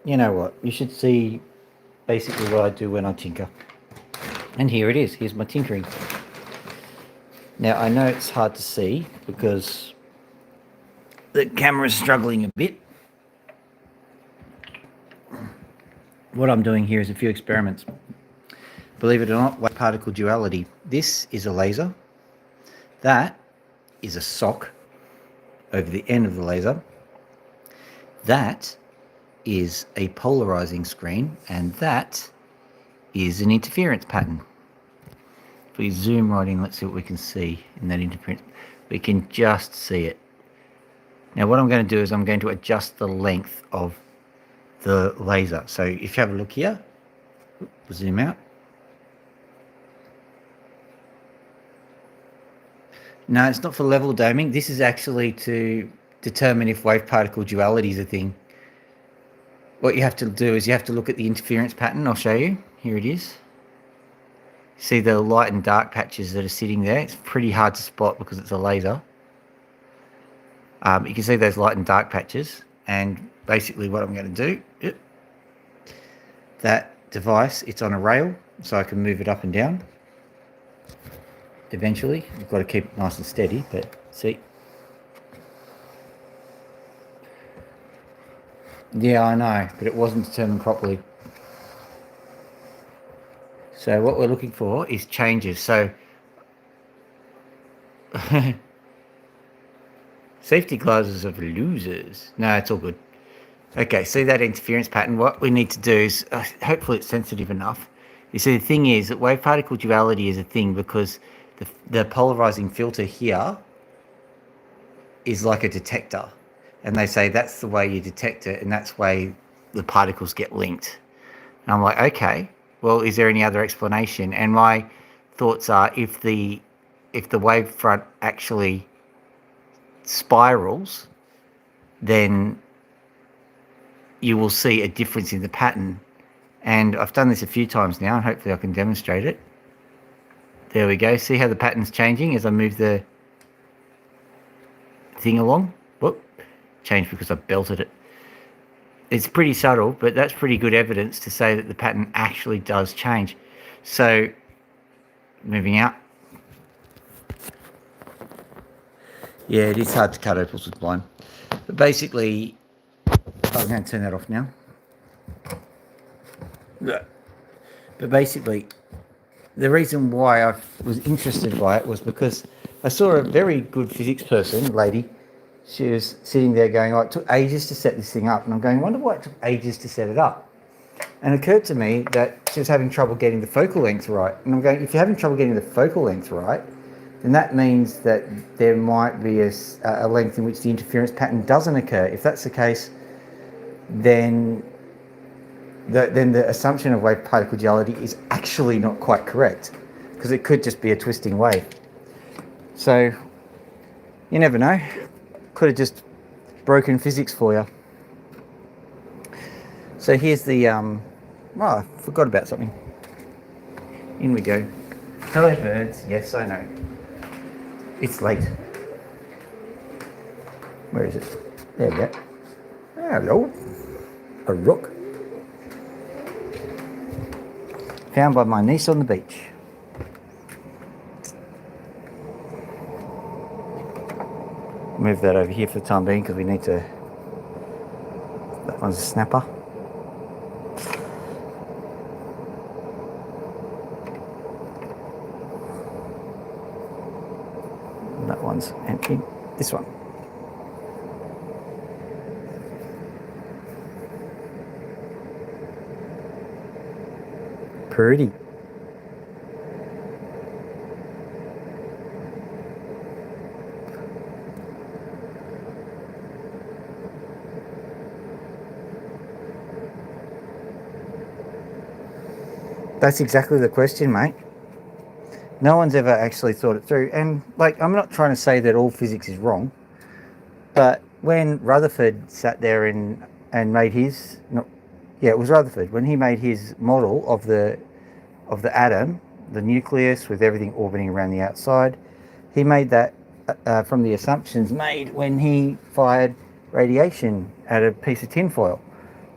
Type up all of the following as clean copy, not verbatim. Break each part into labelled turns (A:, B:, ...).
A: you know what? You should see basically what I do when I tinker. And here it is. Here's my tinkering. Now, I know it's hard to see because the camera's struggling a bit. What I'm doing here is a few experiments. Believe it or not, wave particle duality. This is a laser. That is a sock over the end of the laser. That is a polarizing screen, and that is an interference pattern. If we zoom right in, let's see what we can see in that interference. We can just see it. Now what I'm going to do is I'm going to adjust the length of the laser. So if you have a look here, zoom out. No, it's not for level doming. This is actually to determine if wave particle duality is a thing. What you have to do is you have to look at the interference pattern. I'll show you. Here it is. See the light and dark patches that are sitting there? It's pretty hard to spot because it's a laser. You can see those light and dark patches, and basically what I'm going to do, that device, it's on a rail, so I can move it up and down. Eventually, you've got to keep it nice and steady, but see. Yeah, I know, but it wasn't determined properly. So what we're looking for is changes. So safety glasses are for losers. No, it's all good. Okay, see that interference pattern? What we need to do is, hopefully it's sensitive enough. You see, the thing is that wave particle duality is a thing because the polarizing filter here is like a detector. And they say that's the way you detect it, and that's the way the particles get linked. And I'm like, okay, well, is there any other explanation? And my thoughts are, if the wave front actually spirals, then you will see a difference in the pattern. And I've done this a few times now, and hopefully I can demonstrate it. There we go. See how the pattern's changing as I move the thing along? Whoop. Changed because I belted it. It's pretty subtle, but that's pretty good evidence to say that the pattern actually does change. So, moving out. Yeah, it is hard to cut opals with blind. But basically, I'm going to turn that off now. But basically, the reason why I was interested by it was because I saw a very good physics person, lady. She was sitting there going, oh, it took ages to set this thing up. And I'm going, I wonder why it took ages to set it up. And it occurred to me that she was having trouble getting the focal length right. And I'm going, if you're having trouble getting the focal length right, then that means that there might be a length in which the interference pattern doesn't occur. If that's the case, then the assumption of wave particle duality is actually not quite correct, because it could just be a twisting wave. So you never know. Could have just broken physics for you. So here's the I forgot about something. In we go. Hello birds. Yes, I know. It's late. Where is it? There we go. Hello. A rook. Found by my niece on the beach. Move that over here for the time being because we need to. That one's a snapper. That one's empty. This one. Pretty. That's exactly the question, mate. No one's ever actually thought it through. And, like, I'm not trying to say that all physics is wrong, but when Rutherford sat there and made his... it was Rutherford. When he made his model of the atom, the nucleus with everything orbiting around the outside, he made that from the assumptions made when he fired radiation at a piece of tinfoil.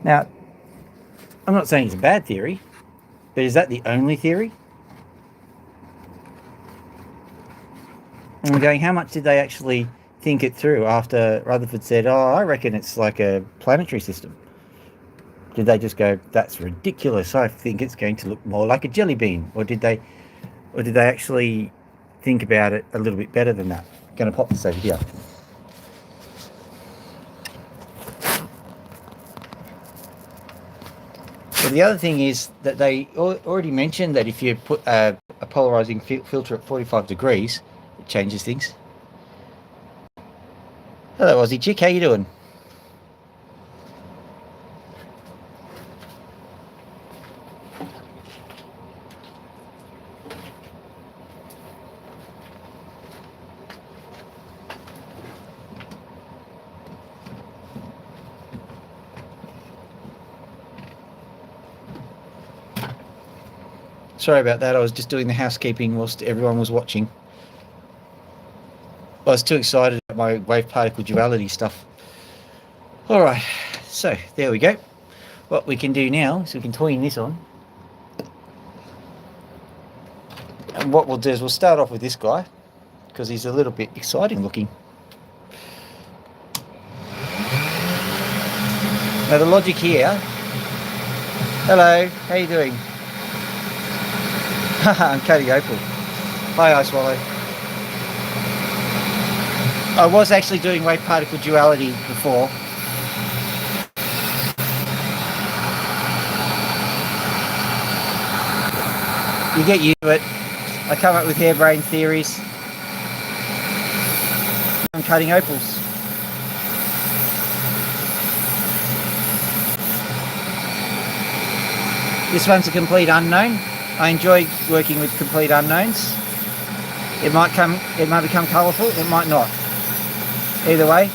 A: Now, I'm not saying it's a bad theory, but is that the only theory? And I'm going, how much did they actually think it through after Rutherford said, oh, I reckon it's like a planetary system? Did they just go, that's ridiculous, I think it's going to look more like a jelly bean? Or did they actually think about it a little bit better than that? I'm going to pop this over here. So the other thing is that they already mentioned that if you put a polarizing filter at 45 degrees, it changes things. Hello, Aussie chick, how you doing? Sorry about that, I was just doing the housekeeping whilst everyone was watching. I was too excited about my wave particle duality stuff. Alright, so there we go. What we can do now is we can tween this on. And what we'll do is we'll start off with this guy, because he's a little bit exciting looking. Now the logic here... Hello, how you doing? I'm Cody Opal. Hi, I Swallow. I was actually doing wave particle duality before. You get used to it. I come up with harebrained theories. I'm cutting opals. This one's a complete unknown. I enjoy working with complete unknowns. It might become colourful, it might not. Either way,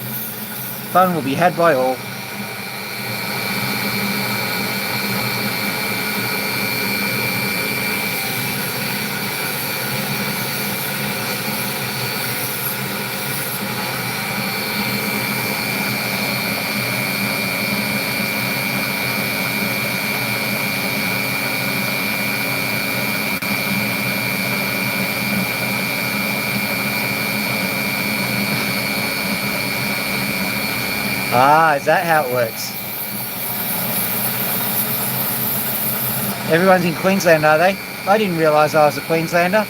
A: fun will be had by all. Ah, is that how it works? Everyone's in Queensland, are they? I didn't realise I was a Queenslander.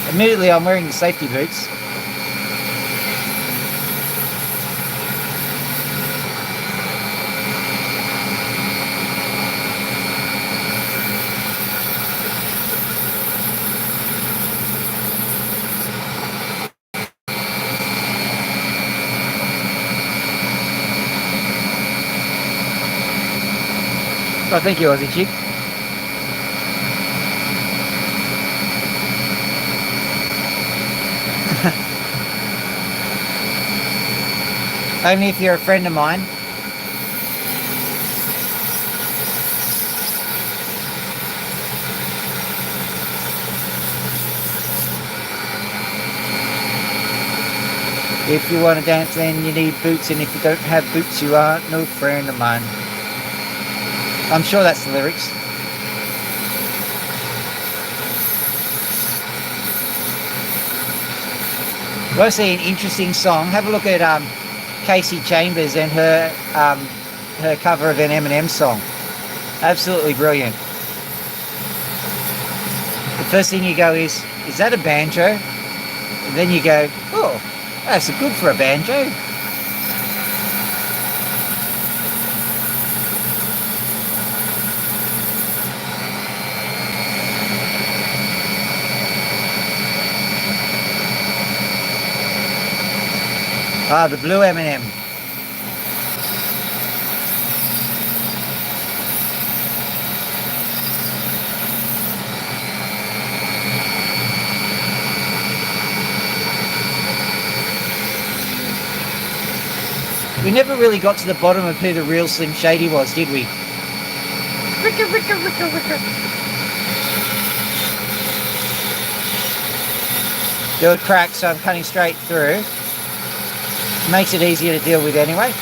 A: Admittedly, I'm wearing the safety boots. Oh, thank you, Aussie chick. Only if you're a friend of mine. If you want to dance, then you need boots, and if you don't have boots, you aren't no friend of mine. I'm sure that's the lyrics. You want to see an interesting song? Have a look at Casey Chambers and her cover of an Eminem song. Absolutely brilliant. The first thing you go is that a banjo? And then you go, oh, that's good for a banjo. Ah, the blue M&M. We never really got to the bottom of who the real Slim Shady was, did we? Ricka, ricka, ricka, ricka. Do a crack, so I'm cutting straight through. Makes it easier to deal with anyway.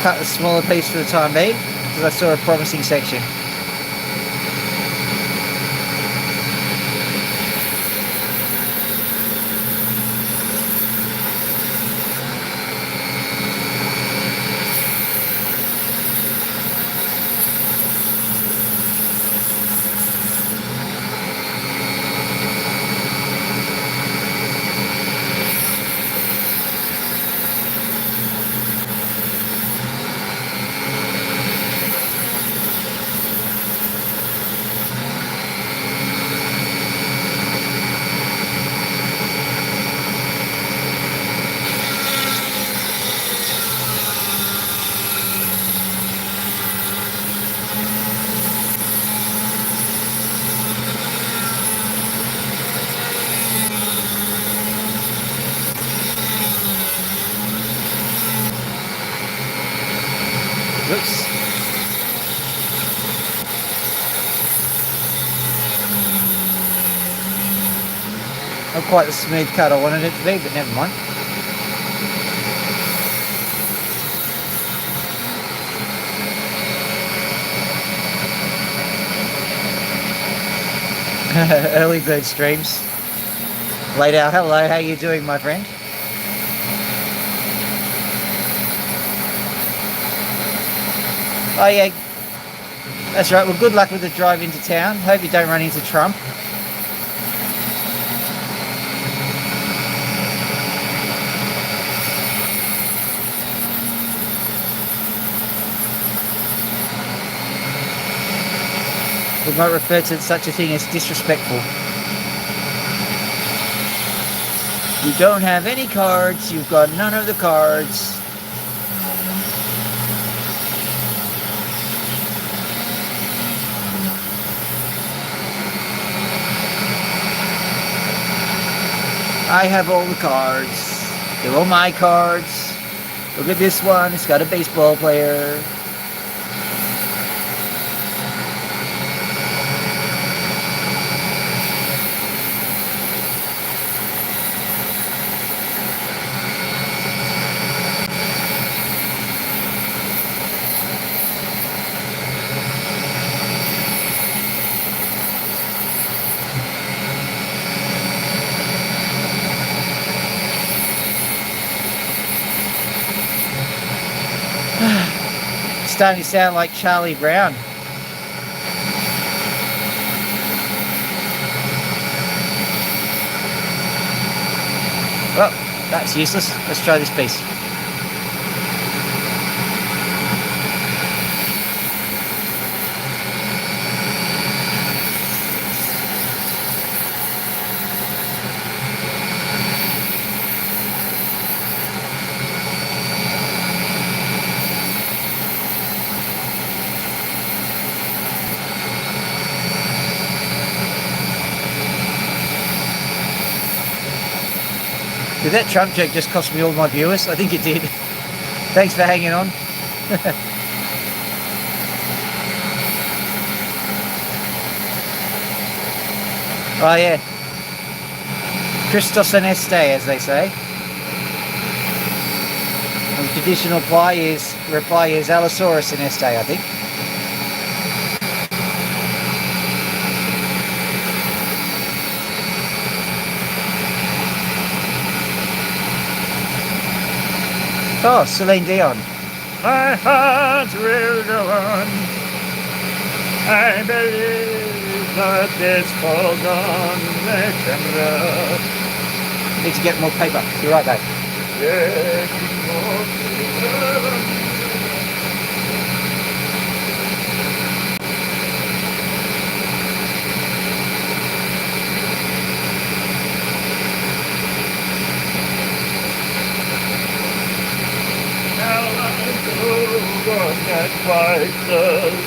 A: cut a smaller piece for the time being because I saw a promising section. Oops. Not quite the smooth cut I wanted it to be, but never mind. Early bird streams. Late out, hello, how you doing, my friend? Oh yeah, that's right. Well, good luck with the drive into town. Hope you don't run into Trump. We might refer to such a thing as disrespectful. You don't have any cards. You've got none of the cards. I have all the cards. They're all my cards. Look at this one. It's got a baseball player. Starting to sound like Charlie Brown. Well, that's useless. Let's try this piece. Did that Trump joke just cost me all my viewers? I think it did. Thanks for hanging on. Oh yeah. Christos Aneste, as they say. And the traditional reply is Allosaurus Aneste, I think. Oh, Celine Dion. My heart will go on. I believe that it's foregone. Need to get more paper. You're right, babe.
B: That fighters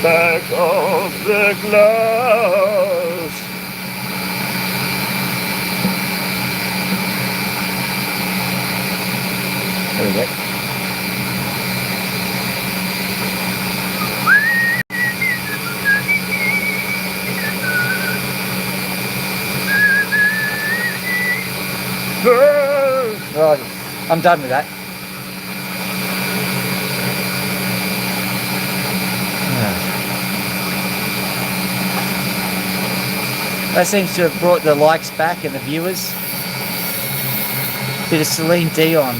B: back of the glass.
A: There we go. Right, I'm done with that. That seems to have brought the likes back and the viewers. Bit of Celine Dion.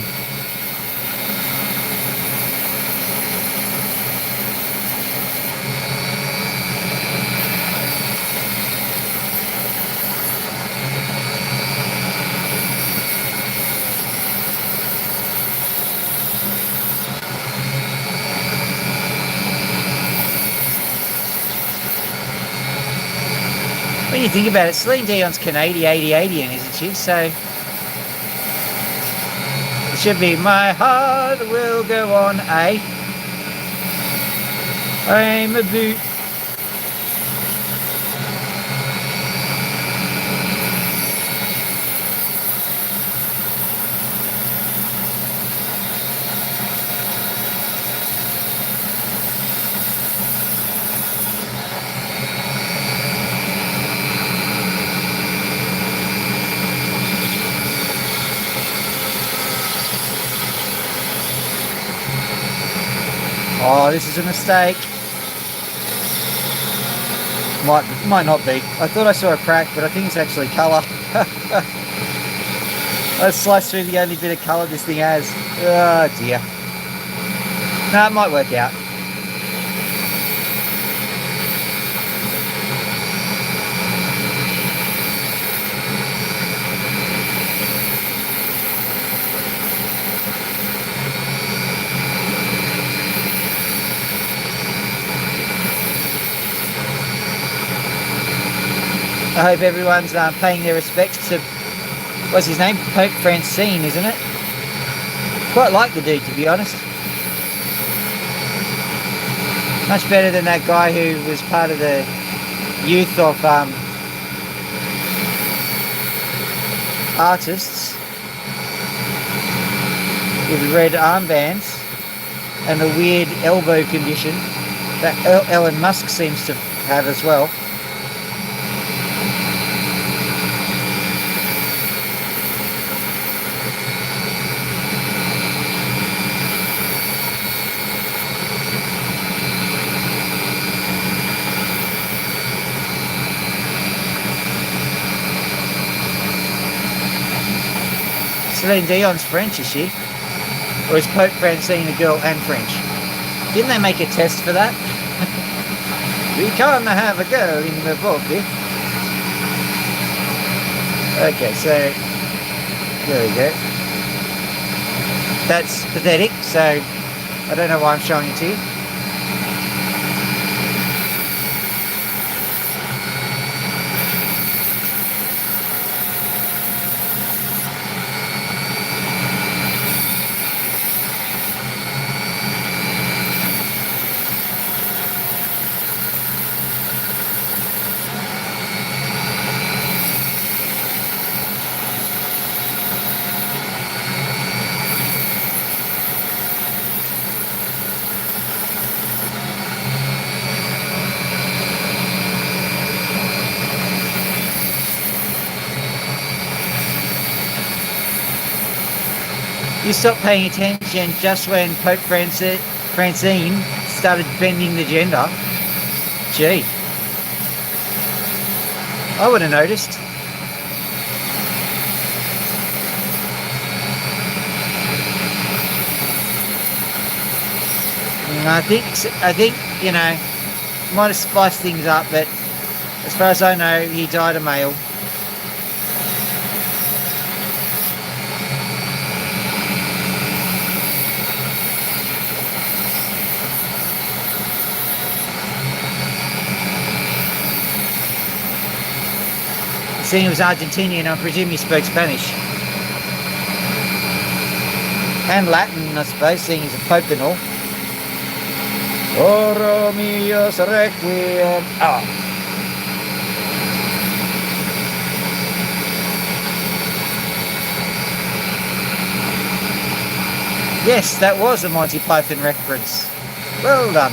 A: When you think about it, Celine Dion's Canadian, isn't she? So it should be My Heart Will Go On, eh? I'm a boot. Oh, this is a mistake. Might not be. I thought I saw a crack, but I think it's actually colour. I sliced through the only bit of colour this thing has. Oh dear. No, it might work out. I hope everyone's paying their respects to, what's his name? Pope Francine, isn't it? Quite like the dude, to be honest. Much better than that guy who was part of the youth of artists with red armbands and the weird elbow condition that Elon Musk seems to have as well. Celine Dion's French, is she? Or is Pope Francine a girl and French? Didn't they make a test for that? We can't have a girl in the book, eh? Okay, so there we go. That's pathetic, so I don't know why I'm showing it to you. You stopped paying attention just when Pope Francine started bending the gender. Gee. I would have noticed. And I think, you know, might have spiced things up, but as far as I know, he died a male. Seeing he was Argentinian, I presume he spoke Spanish. And Latin, I suppose, seeing he's a pope and all. Oro mios requiem. Ah. Yes, that was a Monty Python reference. Well done.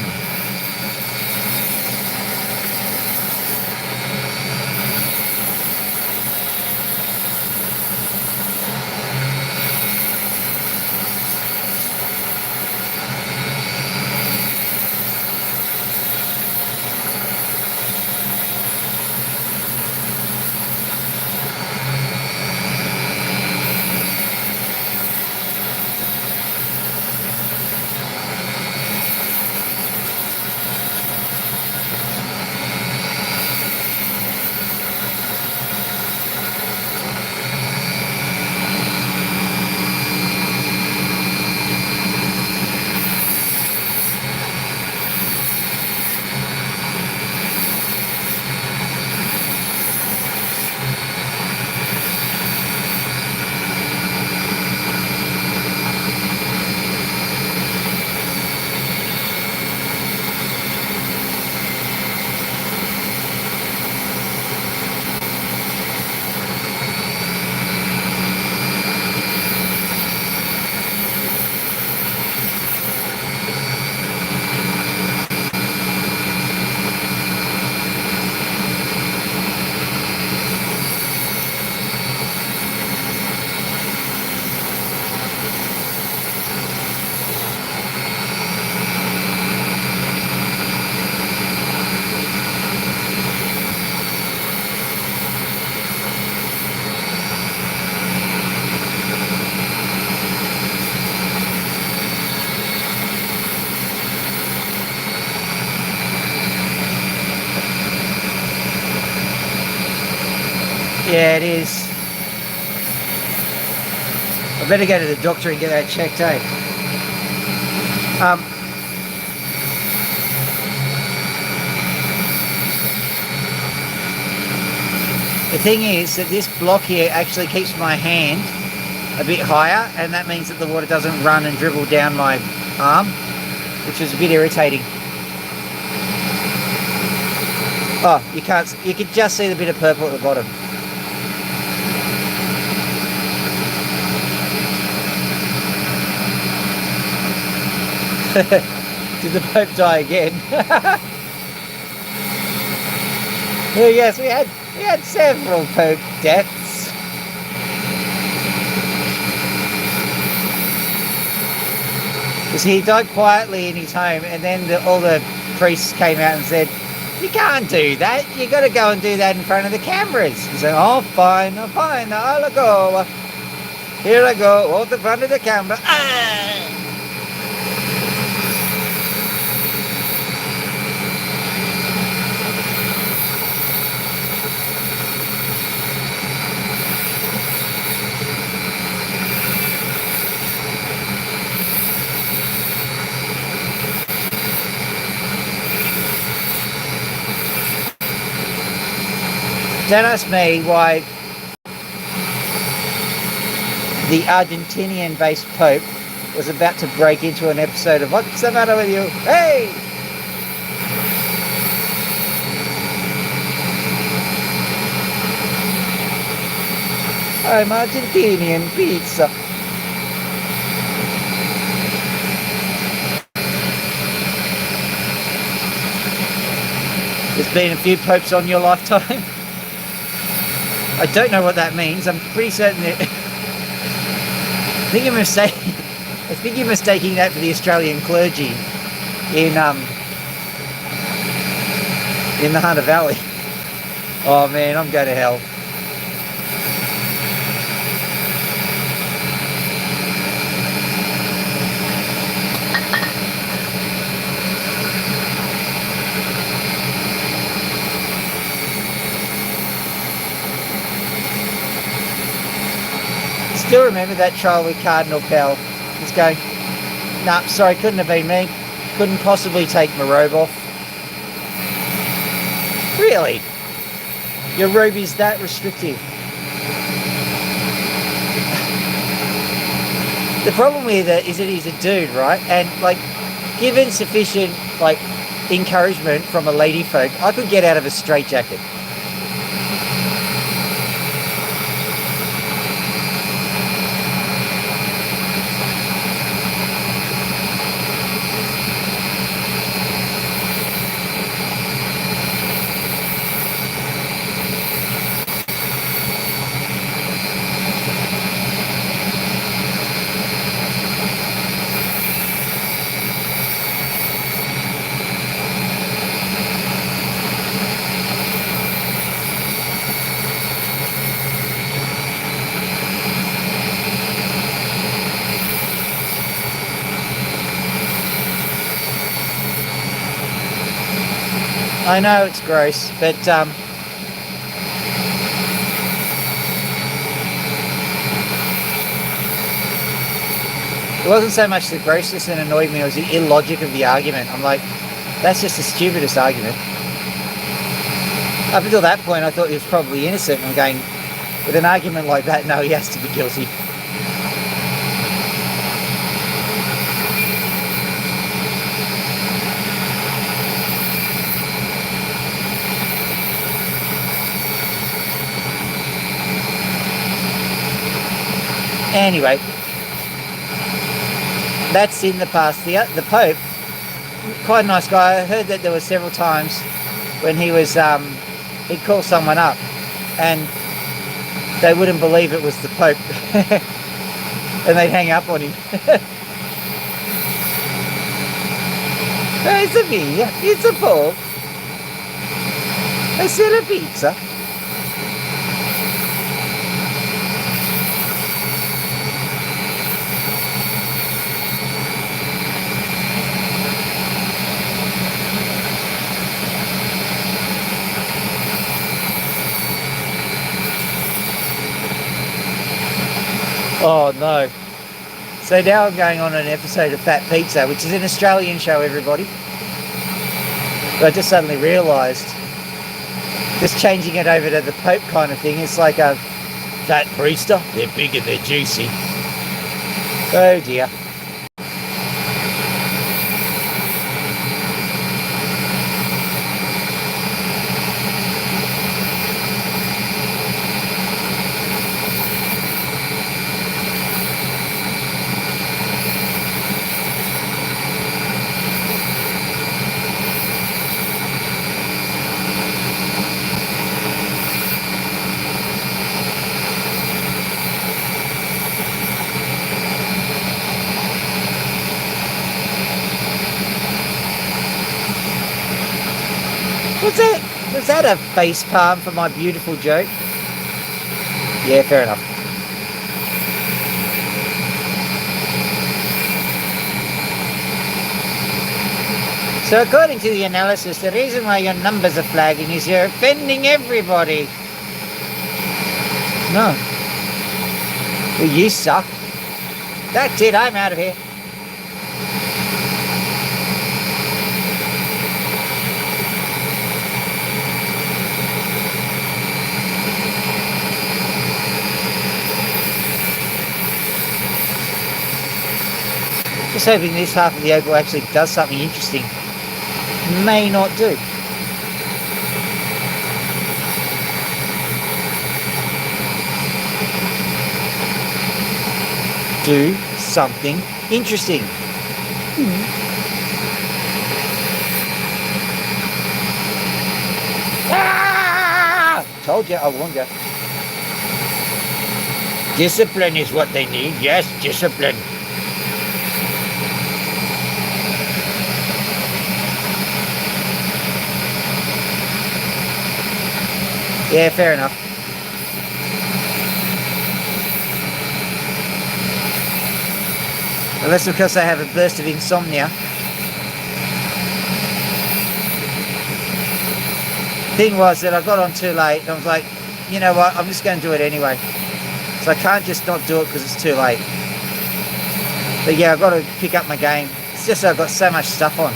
A: Yeah, it is. I better go to the doctor and get that checked, eh? Um, the thing is that this block here actually keeps my hand a bit higher, and that means that the water doesn't run and dribble down my arm, which is a bit irritating. Oh, you can't, you can just see the bit of purple at the bottom. Did the Pope die again? Oh, yes, we had several Pope deaths. Because he died quietly in his home, and then all the priests came out and said, "You can't do that. You got to go and do that in front of the cameras." He said, "Oh, fine, I'll go. Here I go, all the front of the camera." Ah! Don't ask me why the Argentinian-based Pope was about to break into an episode of What's the Matter with You? Hey! I'm Argentinian pizza. There's been a few popes on your lifetime. I don't know what that means. I'm pretty certain that I think you're mistaking that for the Australian clergy in the Hunter Valley. Oh man, I'm going to hell. Still remember that trial with Cardinal Pell. He's going, "Nah, sorry, couldn't have been me. Couldn't possibly take my robe off." Really? Your robe is that restrictive? The problem with it is that he's a dude, right? And like, given sufficient like encouragement from a lady folk, I could get out of a straitjacket. I know it's gross, but it wasn't so much the grossness that annoyed me, it was the illogic of the argument. I'm like, that's just the stupidest argument. Up until that point, I thought he was probably innocent. I'm going, with an argument like that, no, he has to be guilty. Anyway, that's in the past. The Pope, quite a nice guy. I heard that there were several times when he was, he'd call someone up and they wouldn't believe it was the Pope and they'd hang up on him. It's a me, it's a Pope. I sell a pizza. Oh no. So now I'm going on an episode of Fat Pizza, which is an Australian show, everybody. But I just suddenly realised, just changing it over to the Pope kind of thing, it's like a fat priester. They're big and they're juicy. Oh dear. Was that a face palm for my beautiful joke? Yeah, fair enough. So according to the analysis, the reason why your numbers are flagging is you're offending everybody. No. Well, you suck. That's it, I'm out of here. Just hoping this half of the Opal actually does something interesting. May not do. Do something interesting. Ah! Told you, I warned you. Discipline is what they need. Yes, discipline. Yeah, fair enough. Unless, of course, I have a burst of insomnia. Thing was that I got on too late and I was like, you know what, I'm just going to do it anyway. So I can't just not do it because it's too late. But yeah, I've got to pick up my game. It's just I've got so much stuff on.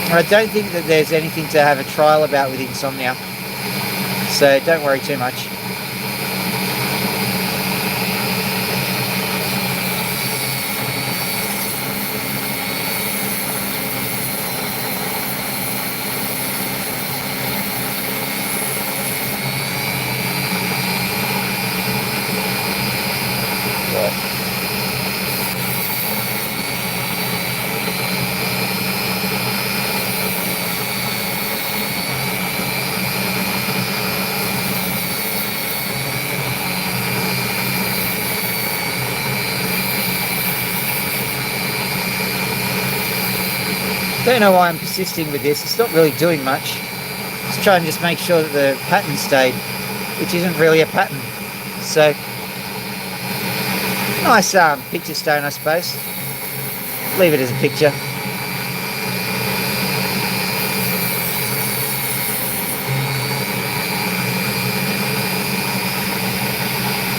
A: I don't think that there's anything to have a trial about with insomnia, so don't worry too much. Don't know why I'm persisting with this. It's not really doing much. Just trying to just make sure that the pattern stayed, which isn't really a pattern. So, nice picture stone, I suppose. Leave it as a picture.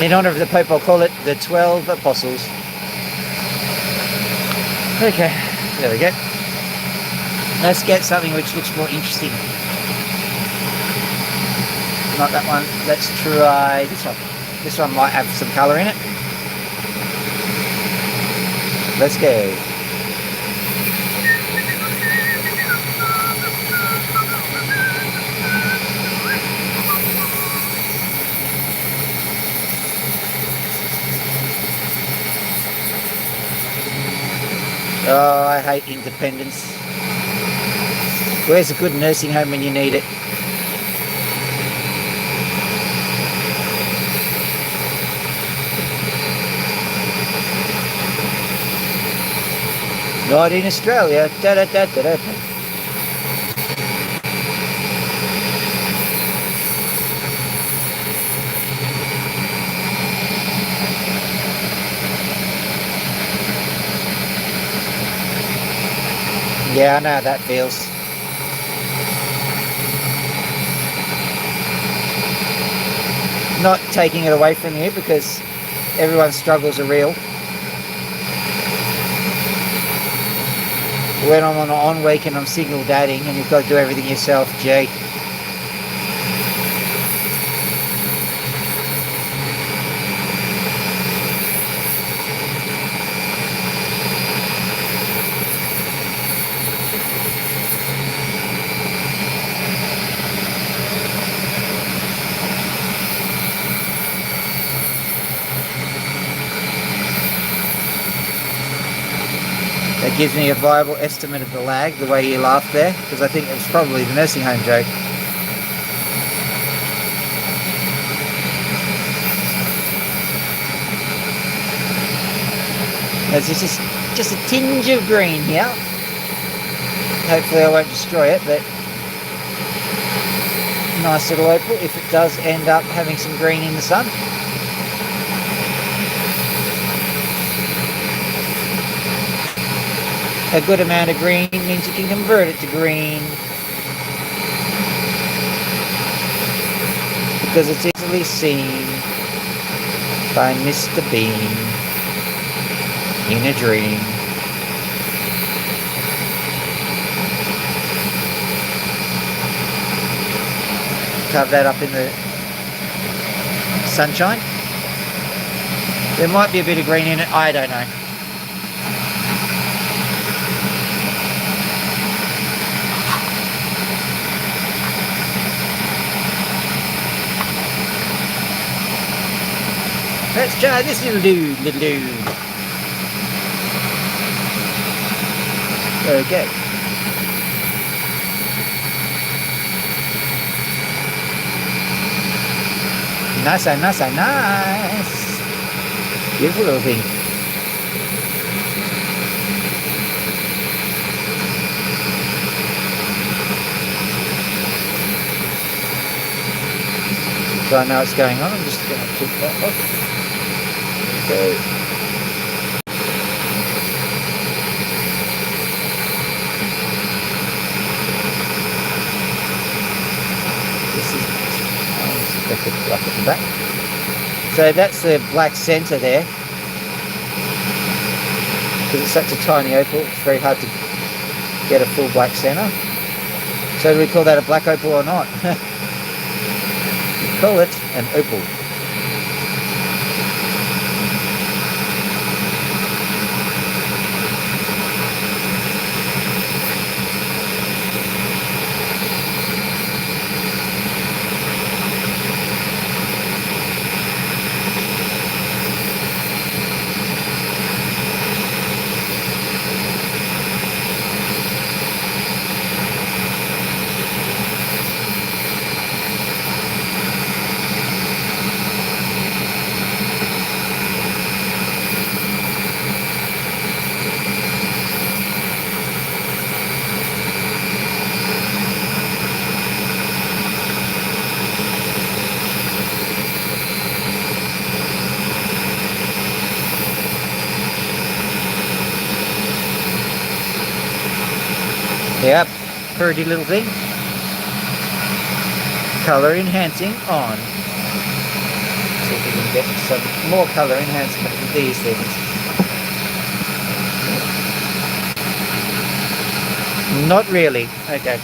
A: In honour of the Pope, I'll call it the 12 Apostles. Okay, there we go. Let's get something which looks more interesting. Not that one. Let's try this one. This one might have some colour in it. Let's go. Oh, I hate independence. Where's a good nursing home when you need it? Not in Australia. Da, da, da, da, da. Yeah, I know how that feels. Not taking it away from you because everyone's struggles are real. When I'm on an on week and I'm single dating and you've got to do everything yourself, gee. That gives me a viable estimate of the lag, the way you laughed there, because I think it was probably the nursing home joke. There's just a tinge of green here. Hopefully I won't destroy it, but nice little opal if it does end up having some green in the sun. A good amount of green means you can convert it to green because it's easily seen by Mr. Bean in a dream. Carve that up in the sunshine. There might be a bit of green in it, I don't know. Let's try this little dude, Okay. Nice. Beautiful little thing. So I know what's going on, I'm just going to keep that off. Okay. This is black at the back. So that's the black centre there. Because it's such a tiny opal, it's very hard to get a full black centre. So do we call that a black opal or not? We call it an opal. Yep, pretty little thing. Color enhancing on. See if we can get some more color enhancement with these things. Not really. Okay.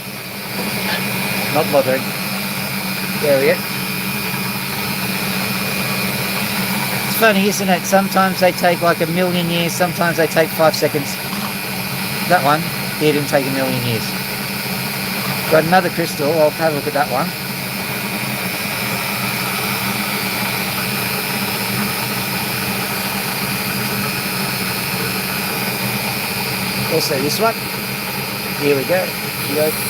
A: Not bothering. There we go. It's funny, isn't it? Sometimes they take like 1,000,000 years, sometimes they take 5 seconds. That one didn't take 1,000,000 years. Got another crystal, I'll have a look at that one. Also this one. Here we go. Here we go.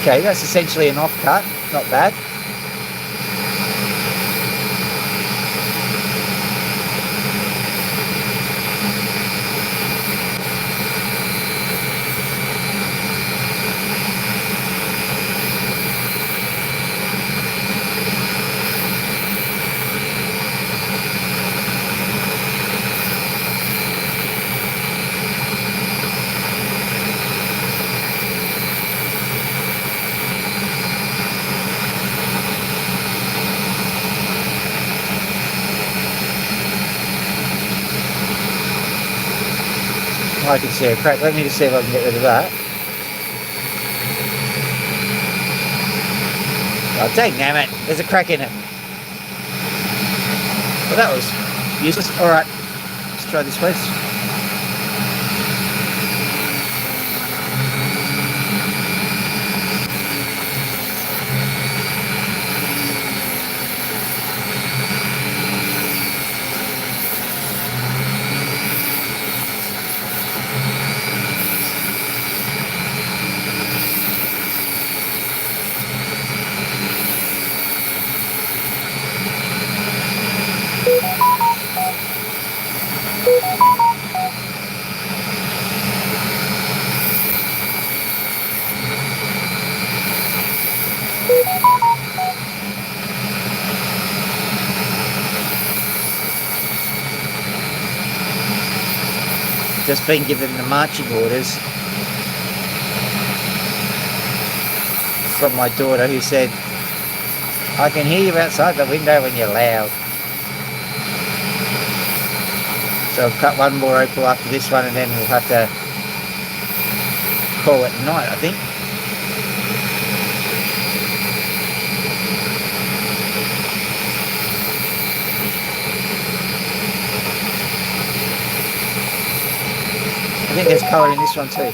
A: Okay, that's essentially an off cut. Not bad. I can see a crack. Let me just see if I can get rid of that. Oh, dang it. There's a crack in it. Well, that was useless. Alright, let's try this place. Just been given the marching orders from my daughter, who said, I can hear you outside the window when you're loud. So I'll cut one more opal after this one, and then we'll have to call it night, I think. I think there's colour in this one too.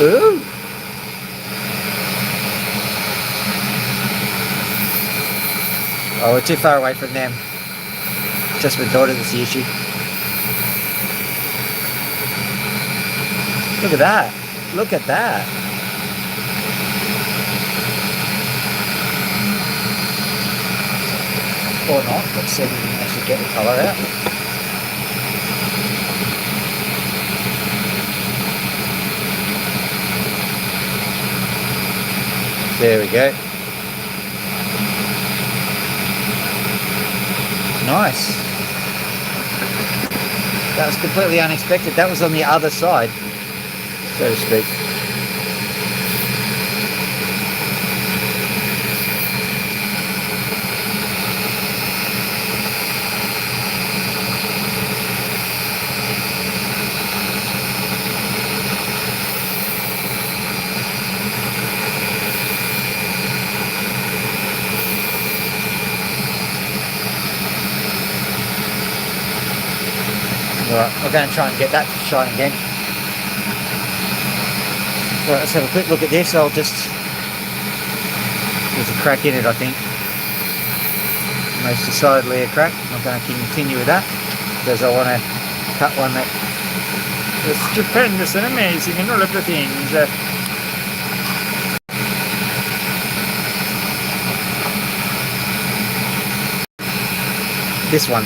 A: Ooh. Oh, we're too far away from them. Just my daughter that's the issue. Look at that. Look at that. Or not. Let's see if we can actually get the colour out. There we go. Nice. That was completely unexpected. That was on the other side, so to speak. Alright, I'm going to try and get that to shine again. Right, let's have a quick look at this. There's a crack in it, I think. Most decidedly a crack. I'm going to continue with that because I want to cut one that is stupendous and amazing and all of the things. This one.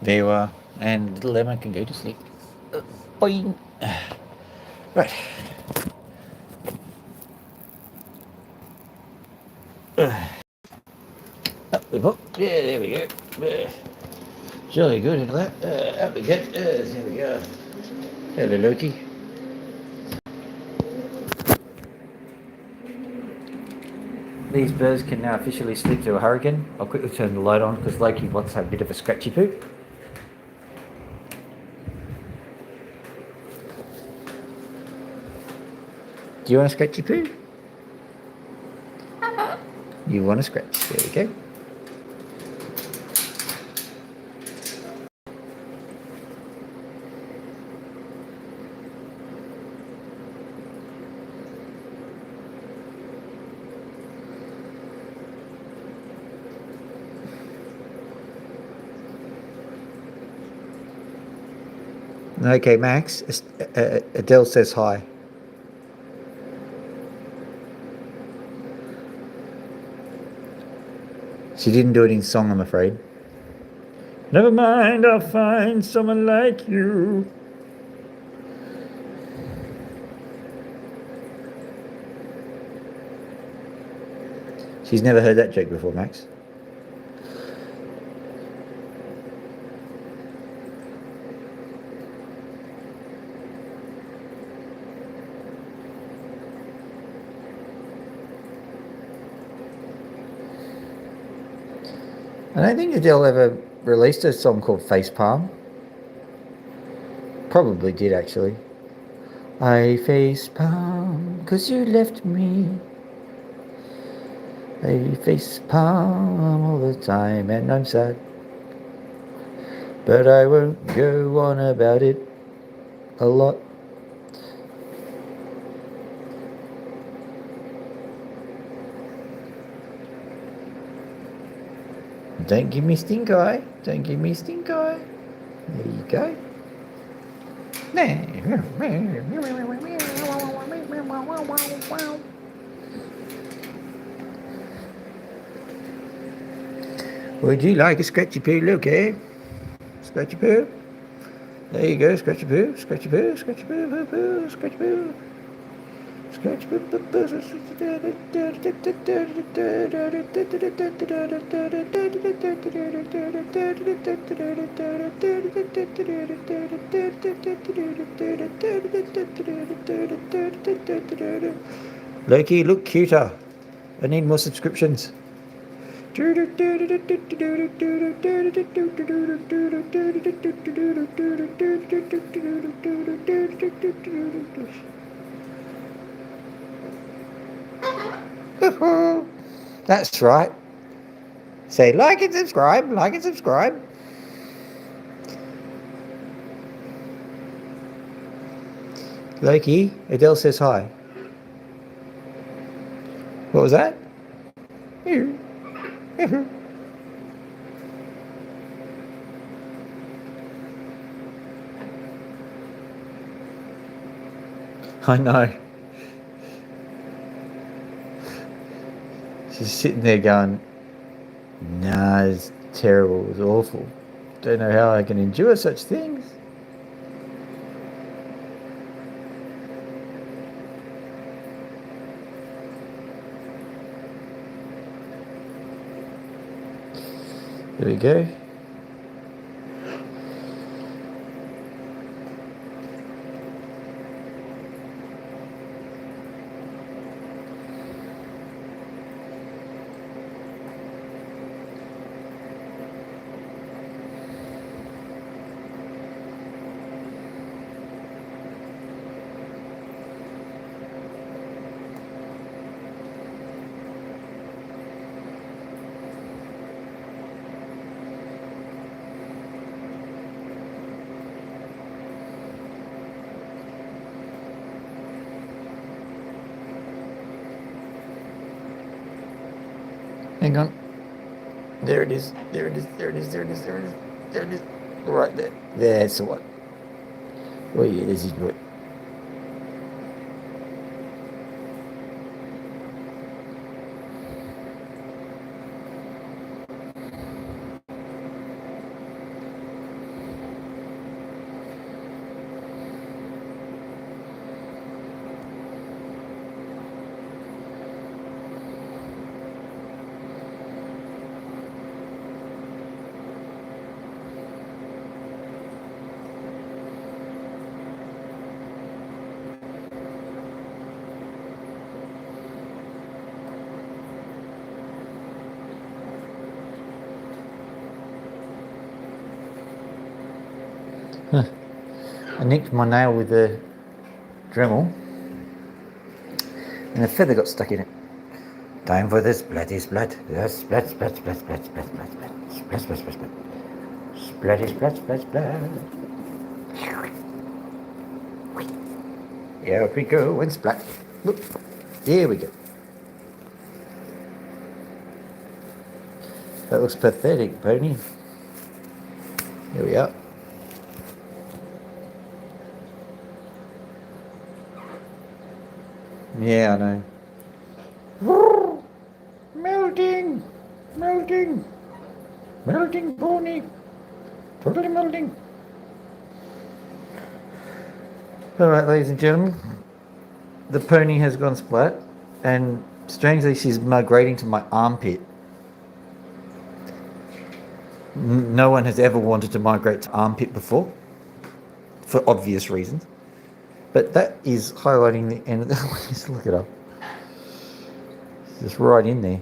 A: There you are. And little Lemon can go to sleep. Boing. Right. Up we go. Yeah, there we go. Jolly good into that. Up we get. There we go. Hello, Loki. These birds can now officially sleep through a hurricane. I'll quickly turn the light on because Loki wants to have a bit of a scratchy poo. Do you want a scratchy poo? You want a scratch. There we go. Okay, Max. Adele says hi. She didn't do it in song, I'm afraid. Never mind, I'll find someone like you. She's never heard that joke before, Max. I don't think Adele ever released a song called Facepalm. Probably did, actually. I facepalm 'cause you left me. I facepalm all the time and I'm sad. but I won't go on about it a lot. Don't give me stink eye. Don't give me stink eye. There you go. Would you like a scratchy poo look, eh? Scratchy poo. There you go, scratchy poo, scratchy poo, scratchy poo, poo, poo, scratchy poo. Scratchy poo, poo, poo. Loki, look cuter. I need more subscriptions. That's right. Say like and subscribe, like and subscribe. Loki, Adele says hi. What was that? I know. She's sitting there going, nah, it's terrible, it's awful. Don't know how I can endure such things. There we go. Hang on. There it is. There it is. There it is. There it is. There it is. There it is. Right there. That's the one. Oh yeah, this is good. I nicked my nail with the Dremel and a feather got stuck in it. Time for the splatty splat. Splat, splat, splat, splat, splat, splat, splat, splat, splat, splat, splat. Splatty splat, splat, splat. Here we go and splat. Look, here we go. That looks pathetic, pony. Here we are. Yeah, I know. Melting, melting, melting pony, totally melting. All right, ladies and gentlemen, the pony has gone splat, and strangely, she's migrating to my armpit. No one has ever wanted to migrate to armpit before, for obvious reasons. But that is highlighting the end of the... Just look it up. It's just right in there.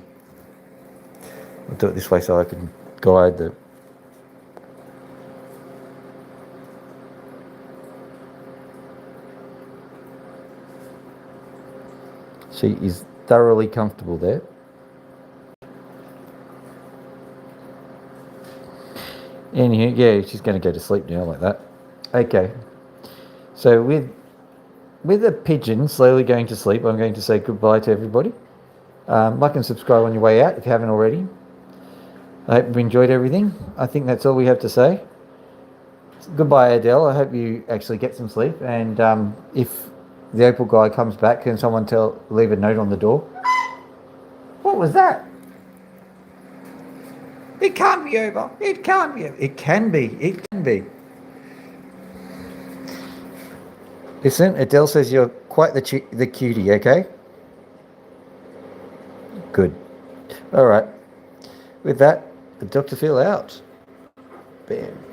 A: I'll do it this way so I can guide the... She is thoroughly comfortable there. Anywho, yeah, she's going to go to sleep now like that. Okay. So with the pigeon slowly going to sleep, I'm going to say goodbye to everybody. Like and subscribe on your way out if you haven't already. I hope you enjoyed everything. I think that's all we have to say. Goodbye, Adele. I hope you actually get some sleep. And if the Opal guy comes back, can someone leave a note on the door? What was that? It can't be over. It can't be. It can be. It can be. Listen, Adele says you're quite the cutie, okay? Good. All right. With that, the Dr. Phil out. Bam.